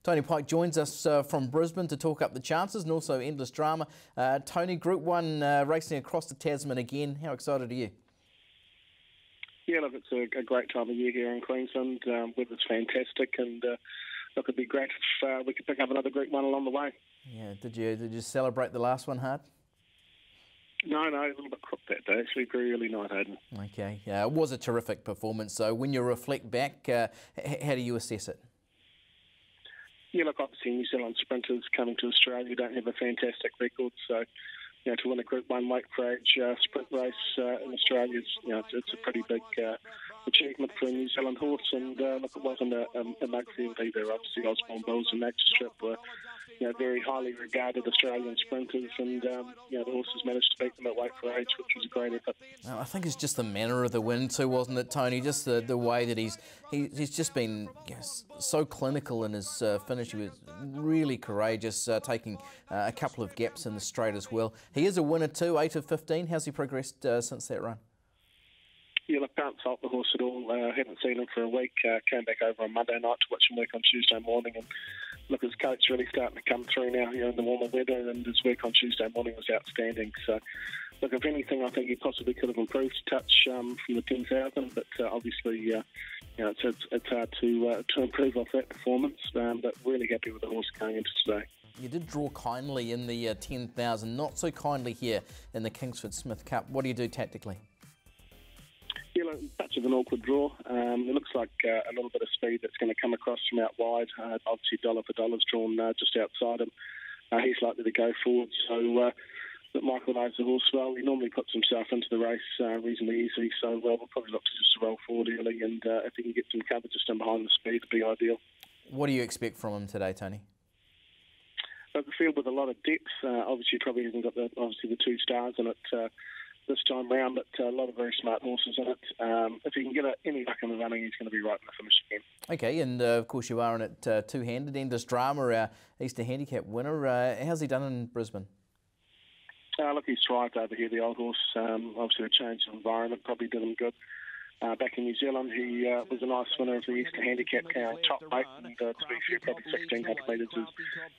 Tony Pike joins us from Brisbane to talk up the chances and also endless drama. Tony, Group 1 racing across the Tasman again. How excited are you? Yeah, look, it's a great time of year here in Queensland. Weather's fantastic, and look, it'd be great if we could pick up another Group 1 along the way. Yeah, did you celebrate the last one hard? No, a little bit crook that day. Actually, very early night, Hayden. Okay, it was a terrific performance. So when you reflect back, how do you assess it? Yeah, look, obviously New Zealand sprinters coming to Australia don't have a fantastic record, so to win a Group 1 weight for age sprint race in Australia, it's a pretty big achievement for a New Zealand horse. And look, it wasn't a mug field either. Obviously, Osborne Bulls and Magistrate were very highly regarded Australian sprinters, and the horses managed to beat them at weight for age, which was a great effort. I think it's just the manner of the win too, wasn't it, Tony? Just the way that he's just been so clinical in his finish. He was really courageous, taking a couple of gaps in the straight as well. He is a winner too, 8 of 15. How's he progressed since that run? Yeah, look, can't fault the horse at all. Haven't seen him for a week. Came back over on Monday night to watch him work on Tuesday morning, and look, his coat's really starting to come through now here in the warmer weather, and his work on Tuesday morning was outstanding. So, look, if anything, I think he possibly could have improved a touch from the 10,000, but obviously, it's hard to improve off that performance. But really happy with the horse going into today. You did draw kindly in the 10,000, not so kindly here in the Kingsford Smith Cup. What do you do tactically? Yeah, look, much of an awkward draw. It looks like a little bit of speed that's going to come across from out wide. Obviously, dollar for dollar's drawn just outside him. He's likely to go forward. So, but Michael knows the horse well. He normally puts himself into the race reasonably easily. So, we'll probably look to just roll forward early, and if he can get some cover just in behind the speed, it'd be ideal. What do you expect from him today, Tony? But the field with a lot of depth. Obviously, probably hasn't got the 2 stars in it this time round, but a lot of very smart horses in it. If he can get any luck in the running, he's going to be right in the finish again. Okay, and of course you are in it two-handed. Endless Drama, our Easter Handicap winner. How's he done in Brisbane? Look, he's thrived over here, the old horse. Obviously, a change of environment probably did him good. Back in New Zealand, he was a nice winner of the Easter Handicap top weight, and to be fair, probably 1,600 metres is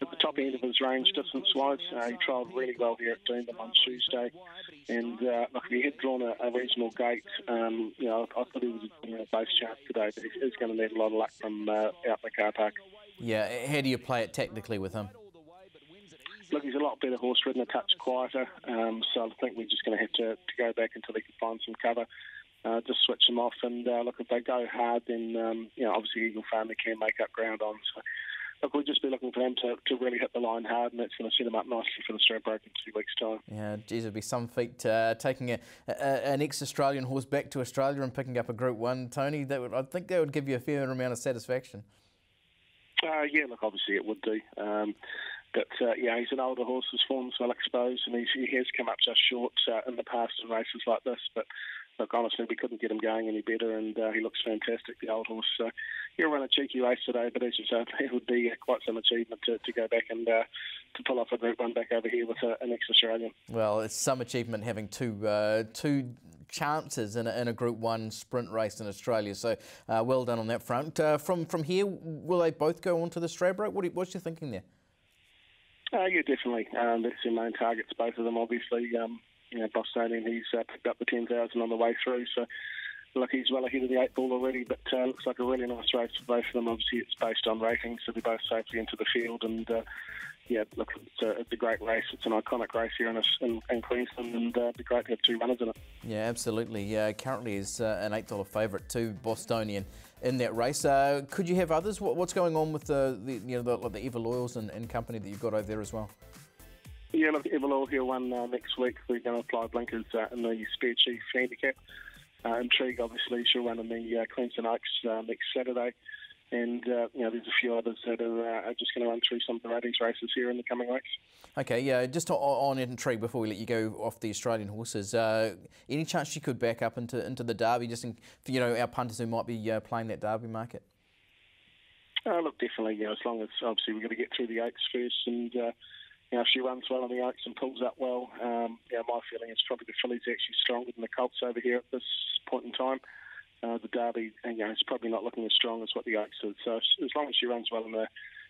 at the top end of his range distance-wise. He trialled really well here at Doomben on Tuesday, and look, if he had drawn a regional gate, I thought he was a base chance today, but he's going to need a lot of luck from out in the car park. Yeah, how do you play it tactically with him? Look, he's a lot better horse, ridden a touch quieter, so I think we're just going to have to go back until he can find some cover. Just switch them off, and look, if they go hard, then obviously Eagle Farmer can make up ground on. So, look, we'll just be looking for them to really hit the line hard, and that's going to set them up nicely for the Stradbroke in 2 weeks' time. Yeah, geez, it'd be some feat taking an ex-Australian horse back to Australia and picking up a Group 1, Tony. I think that would give you a fair amount of satisfaction. Yeah, look, obviously it would do. But he's an older horse, his form's well exposed, and he has come up just short in the past in races like this. But look, honestly, we couldn't get him going any better, and he looks fantastic, the old horse. So he'll run a cheeky race today, but as you say, it would be quite some achievement to go back and to pull off a Group 1 back over here with an ex-Australian. Well, it's some achievement having two chances in a Group 1 sprint race in Australia. So well done on that front. From here, will they both go on to the Stradbroke? What's your thinking there? Yeah, definitely. That's their main targets, both of them, obviously. Bostonian, he's picked up the 10,000 on the way through, so look, he's well ahead of the 8 ball already, but looks like a really nice race for both of them. Obviously, it's based on ratings, so they're both safely into the field, and look, it's a great race. It's an iconic race here in Queensland, and it'd be great to have 2 runners in it. Yeah, absolutely. Currently is an $8 favourite to Bostonian in that race. Could you have others? What's going on with the Everloyals and company that you've got over there as well? Yeah, look, Everloyal here won next week. We're going to apply blinkers in the Spear Chief Handicap. Intrigue, obviously, she'll run in the Queensland Oaks next Saturday. And, there's a few others that are just going to run through some of the ratings races here in the coming weeks. Okay, just on Intrigue before we let you go off the Australian horses, any chance she could back up into the Derby, just for, our punters who might be playing that Derby market? Look, definitely, as long as, obviously, we've got to get through the Oaks first, and if she runs well on the Oaks and pulls up well, my feeling is probably the filly's actually stronger than the Colts over here at this point in time. The Derby, it's probably not looking as strong as what the Oaks is. So as long as she runs well in the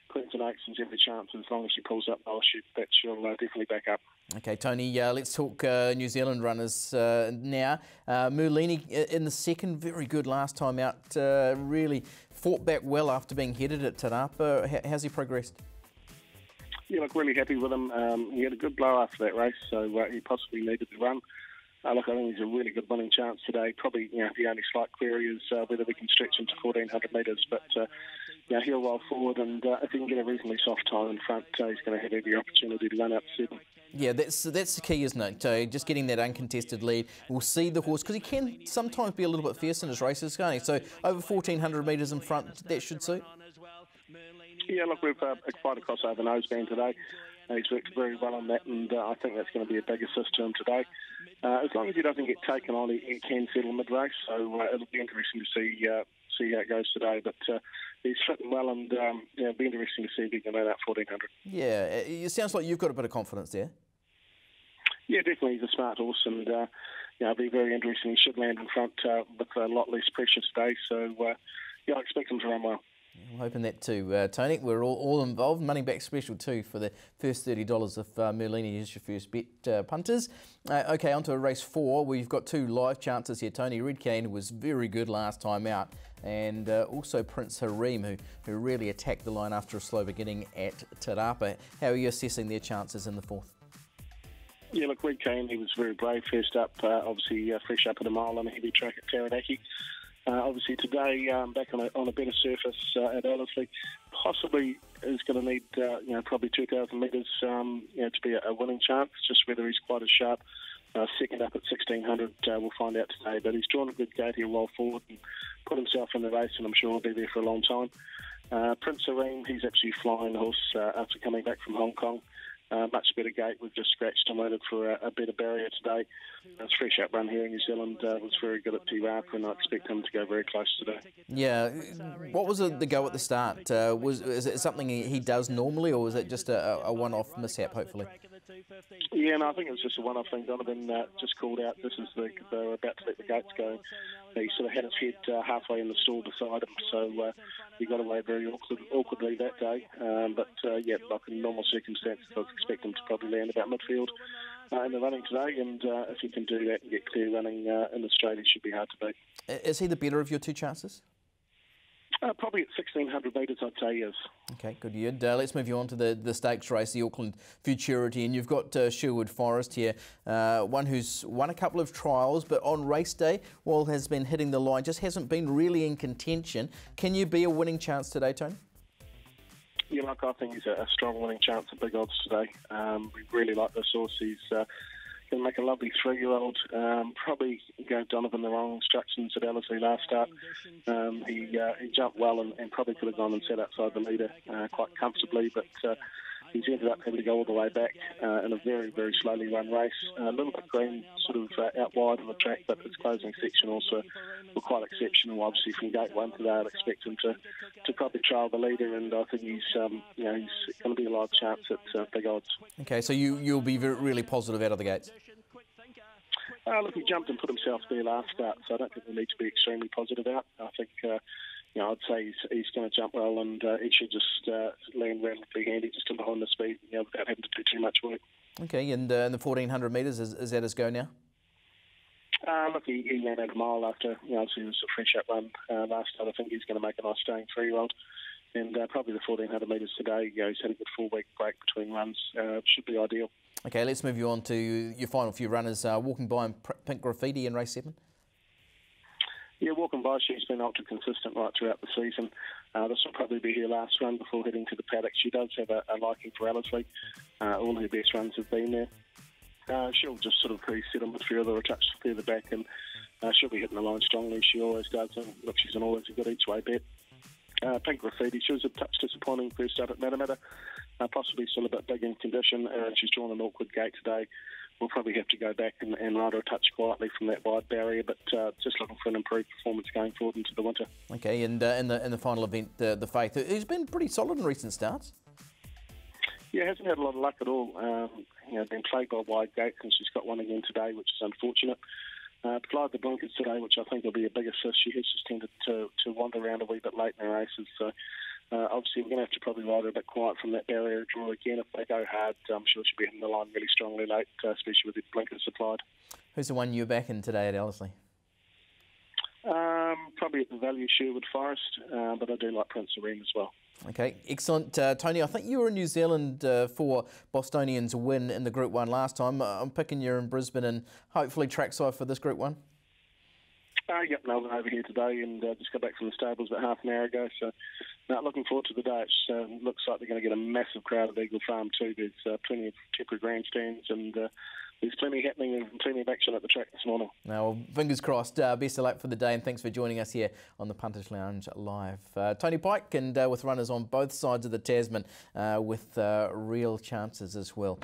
Queensland Oaks every chance. As long as she pulls up, she'll definitely back up. Okay, Tony, let's talk New Zealand runners now. Merlini in the second, very good last time out. Really fought back well after being headed at Te Rapa. How's he progressed? Yeah, look, really happy with him. He had a good blow after that race, so he possibly needed the run. Look, I think he's a really good winning chance today. Probably, the only slight query is whether we can stretch him to 1,400 metres. But, he'll roll forward, and if he can get a reasonably soft time in front, he's going to have every opportunity to run out to 7. Yeah, that's the key, isn't it? Just getting that uncontested lead. We'll see the horse, because he can sometimes be a little bit fierce in his races, can't he? So over 1,400 metres in front, that should suit. Yeah, look, we've quite a crossover noseband today. He's worked very well on that, and I think that's going to be a big assist to him today. As long as he doesn't get taken on, he can settle mid-race, so it'll be interesting to see how it goes today. But he's fitting well, and it'll be interesting to see if he can run out 1,400. Yeah, it sounds like you've got a bit of confidence there. Yeah, definitely. He's a smart horse, and it'll be very interesting. He should land in front with a lot less pressure today, so I expect him to run well. I'm hoping that too, Tony. We're all involved. Money back special too for the first $30 if Merlini is your first bet, punters. Okay, on to race 4. We've got 2 live chances here. Tony Redkane was very good last time out, and also Prince Hareem, who really attacked the line after a slow beginning at Te Rapa. How are you assessing their chances in the 4th? Yeah, look, Redkane, he was very brave first up. Obviously, fresh up at a mile on a heavy track at Taranaki. Obviously today, back on a better surface at Ellerslie, possibly is going to need probably 2,000 metres to be a winning chance. Just whether he's quite as sharp. Second up at 1,600, we'll find out today. But he's drawn a good gate. He'll roll forward and put himself in the race, and I'm sure he'll be there for a long time. Prince Hareem, he's actually flying the horse after coming back from Hong Kong. Much better gate. We've just scratched and waited for a better barrier today. His fresh up run here in New Zealand was very good at Te Rapa, and I expect him to go very close today. Yeah. What was the go at the start? Is it something he does normally, or was it just a one-off mishap, hopefully? Yeah, no, I think it was just a one-off thing. Donovan just called out, they were about to let the gates go. He sort of had his head halfway in the stall beside him, so he got away very awkwardly that day. But like in normal circumstances, I was expecting him to probably land about midfield in the running today, and if he can do that and get clear running in Australia, it should be hard to beat. Is he the better of your 2 chances? Probably at 1,600 metres, I'd say yes. Okay, good. Let's move you on to the stakes race, the Auckland Futurity, and you've got Sherwood Forest here, one who's won a couple of trials, but on race day, has been hitting the line, just hasn't been really in contention. Can you be a winning chance today, Tony? Yeah, I think he's a strong winning chance at big odds today. We really like this horse. He's going to make a lovely 3-year-old. Probably gave Donovan the wrong instructions at Ellerslie last start. He jumped well and probably could have gone and sat outside the leader quite comfortably, but he's ended up having to go all the way back in a very, very slowly run race. A little bit green, sort of out wide on the track, but his closing section also were quite exceptional. Obviously, from gate 1 today, I'd expect him to probably trail the leader, and I think he's going to be a live chance at big odds. Okay, so you'll be really positive out of the gates. Look, he jumped and put himself there last start, so I don't think we need to be extremely positive out. I think, I'd say he's going to jump well, and he should just land relatively handy just in behind the speed, without having to do too much work. Okay, and in the 1,400 metres, is that his go now? Look, he ran out a mile after, obviously it was a fresh up run last start. I think he's going to make a nice staying 3-year-old. And probably the 1,400 metres today, he's had a good 4-week break between runs. Should be ideal. Okay, let's move you on to your final few runners. Walking By and Pink Graffiti in race 7. Yeah, Walking By, she's been ultra consistent right throughout the season. This will probably be her last run before heading to the paddock. She does have a liking for Ellerslie. All her best runs have been there. She'll just sort of pre-settle midfield or a touch further back, and she'll be hitting the line strongly. She always does. And look, she's always a good each-way bet. Pink Graffiti, she was a touch disappointing first up at Matamata. Possibly still a bit big in condition. She's drawn an awkward gate today. We'll probably have to go back and ride her a touch quietly from that wide barrier, but just looking for an improved performance going forward into the winter. Okay, and in the final event, the Faith, who's been pretty solid in recent starts. Yeah, hasn't had a lot of luck at all. Been plagued by wide gates, and she's got one again today, which is unfortunate. Applied the blinkers today, which I think will be a big assist. She has just tended to wander around a wee bit late in her races, so Obviously, we're going to have to probably ride her a bit quiet from that barrier draw again. If they go hard, I'm sure she'll be hitting the line really strongly late, especially with the blinkers supplied. Who's the one you're back in today at Ellerslie? Probably at the value Sherwood Forest, but I do like Prince Serene as well. Okay, excellent. Tony, I think you were in New Zealand for Bostonian's win in the Group 1 last time. I'm picking you in Brisbane and hopefully trackside for this Group 1. Yep, no, we're over here today and just got back from the stables about half an hour ago. So, looking forward to the day. It looks like they're going to get a massive crowd at Eagle Farm too. There's plenty of temporary grandstands and there's plenty happening and plenty of action at the track this morning. Now, well, fingers crossed. Best of luck for the day and thanks for joining us here on the Punters Lounge Live. Tony Pike and with runners on both sides of the Tasman with real chances as well.